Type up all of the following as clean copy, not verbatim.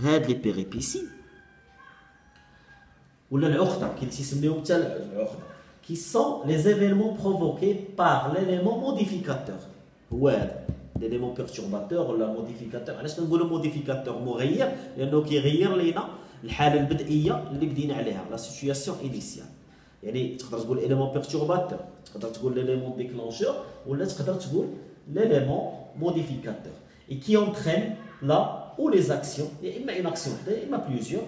هاد لي بيريبيسي ولا العقده كي تيسميوهم حتى العقده كي سون لي زيفينمون بروفوكي بار ليليمون موديفيكاتور. هو هذا ليليمون بيرتورباتور ولا موديفيكاتور. علاش كنقولوا موديفيكاتور؟ مغير لانه كيغير لينا الحاله البدئيه اللي بدينا عليها، لا سيتوياسيون انيسيال. يعني تقدر تقول اليمون بيرتورباتور، تقدر تقول ليليمون ديكلونشور، ولا تقدر تقول ليليمون موديفيكاتور. اي كي اونترين لا ou les actions، يا اما اون اكسيون وحده يا اما بليزيور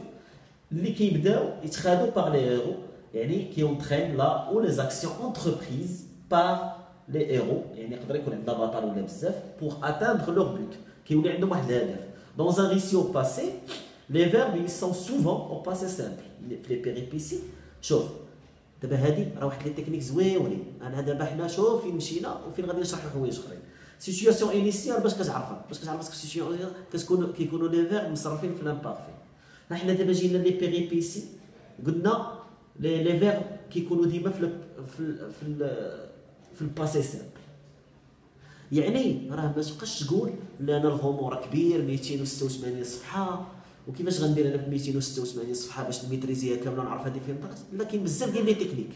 اللي كيبداو يتخادوا بار لي هيرو، يعني كي اونترين لا او لي زاكسيون انتربريز بار لي هيرو. يعني يقدر يكون عندنا بطل ولا بزاف بور اتاندر لور بوت، كيولي عندهم واحد الهدف. دون ان ريسيو باسي لي فيرب ils sont souvent au passé simple. في لي بيريبيسي شوف دابا هادي راه واحد لي تكنيك زويونين. انا دابا حنا شوف فين مشينا وفين غادي نشرحوا حوايج اخرين. سيتوياسيون انيسيال باش كتعرفها، باش كتعرف راسك سيتوياسيون كيكونوا لي فيرب مصرفين في لامبارفي. حنا دابا جينا لي بيريبيسي قلنا لي فيرب كيكونوا ديما في الباسي سامبل. يعني راه ما تبقاش تقول لا انا الغومو راه كبير 286 صفحه وكيفاش غندير انا ب 286 صفحه باش نميتريزيها كامله ونعرف هذه فين طرات. لا كاين بزاف ديال لي تكنيك.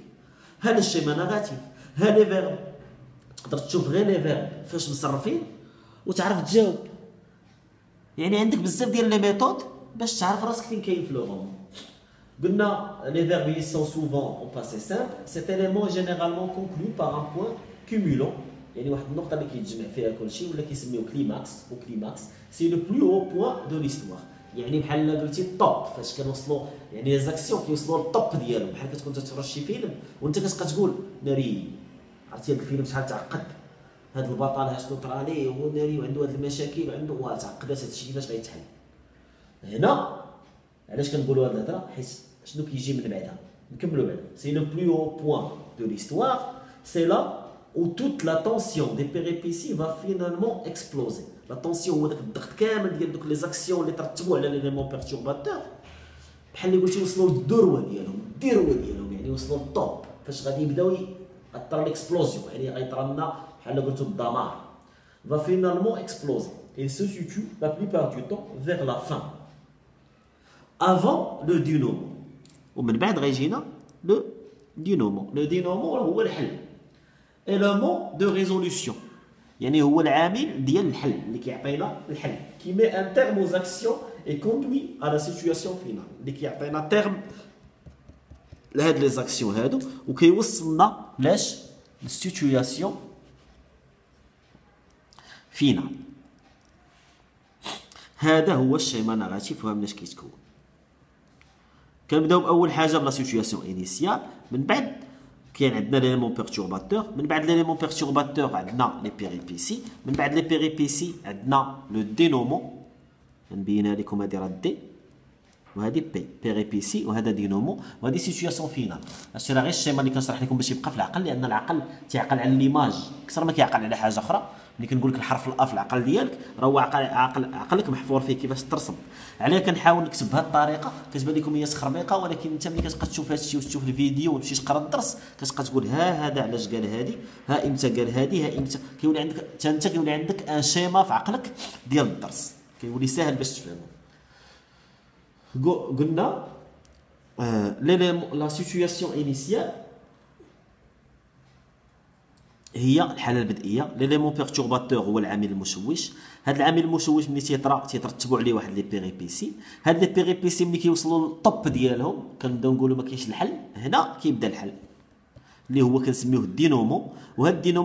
هذا الشيما نيجاتيف، ها لي فيرب تقدر تشوف غير لي فيرب فاش مصرفين وتعرف تجاوب. يعني عندك بزاف ديال لي ميثود باش تعرف راسك فين كاين في لو غومو. قلنا les verbes ils sont souvent au passé simple. Cet élément est généralement conclu par un point cumulant. يعني واحد النقطة اللي كيتجمع فيها كل شيء ولا كيسميوه كليماكس أو كليماكس. سي لو بلو هو بوان دو ليستوار. يعني بحال قلتي الطوب فاش كنوصلوا، يعني لي زاكسيون كيوصلوا للطوب ديالهم. بحال كتكون تتفرج شي فيلم وانت كتبقى تقول ناري عرفتي هذا الفيلم شحال تعقد، هذا البطل ها شنو طرا ليه هو ناري وعنده هاد المشاكل وعنده تعقدات هاد الشيء كيفاش غيتحل. هنا علاش كنقولوا هاد الهضره؟ حيت شنو كيجي من بعدها نكملوا بعدا. سي لو بلو هو بوان دو ليستوار. سي لا où toute la tension des péripéties va finalement exploser. La tension هو داك الضغط كامل ديال دوك لي زاكسيون اللي ترتبوا على ليليمون بيرتورباتور بحال اللي قلتي وصلوا للذروه ديالهم، يعني وصلوا للطوب فاش غادي يبداو يطرى ليكسبلوزيون، يعني غيطرى لنا بحال قلتوا الدمار. va finalement exploser et se situe la plupart du temps vers la fin avant le dénouement. ومن بعد غيجينا لو دينومون. لو دينومون هو الحل، élément de résolution، يعني هو العامل ديال الحل اللي كيعطينا الحل، qui met un terme aux actions et conduit à la situation finale، اللي كيعطينا تيرم لهاد لي زاكسيون هادو وكيوصلنا لاش للسيتوياسيون فينال. هذا هو الشيما نيجاتيف وهمناش كيتكون. كنبداو باول حاجه بلا سيتوياسيون انيسيال، من بعد كاين عندنا ليليمون بيرتورباتور، من بعد ليليمون بيرتورباتور عندنا لي بيريبيسي، من بعد لي بيريبيسي عندنا لو دينومون. نبينها لكم، هذه راه دي وهذه بي بيريبيسي وهذا دينومون وهذه سيتوياسيون فينال. هادشي راه غير الشيما اللي كنشرح لكم باش يبقى في العقل، لان العقل تيعقل على ليماج اكثر ما كيعقل على حاجه اخرى. ملي كنقول لك الحرف الا في العقل ديالك راه هو عقلك محفور فيه كيفاش ترسم. علاه كنحاول نكتب بهذه الطريقه كتبان لكم هي سخربيقه، ولكن انت ملي كتبقى تشوف هذا الشيء وتشوف الفيديو وتمشي تقرا الدرس كتبقى تقول ها هذا علاش قال هذه، ها امتى قال هذه، ها امتى. كيولي عندك حتى انت كيولي عندك ان شيما في عقلك ديال الدرس، كيولي ساهل باش تفهمه. قلنا لا سيتوياسيون انيسيال هي الحاله البدئيه. ليليمون بيرتورباتور هو العامل المشوش. هذا العامل المشوش ملي تيترتبوا عليه واحد لي بيريبيسي. هاد لي بيريبيسي ملي كيوصلوا للطوب ديالهم كنبداو نقولوا ما كاينش الحل. هنا كيبدا الحل اللي هو كنسميوه الدينومون. وهاد الدينومون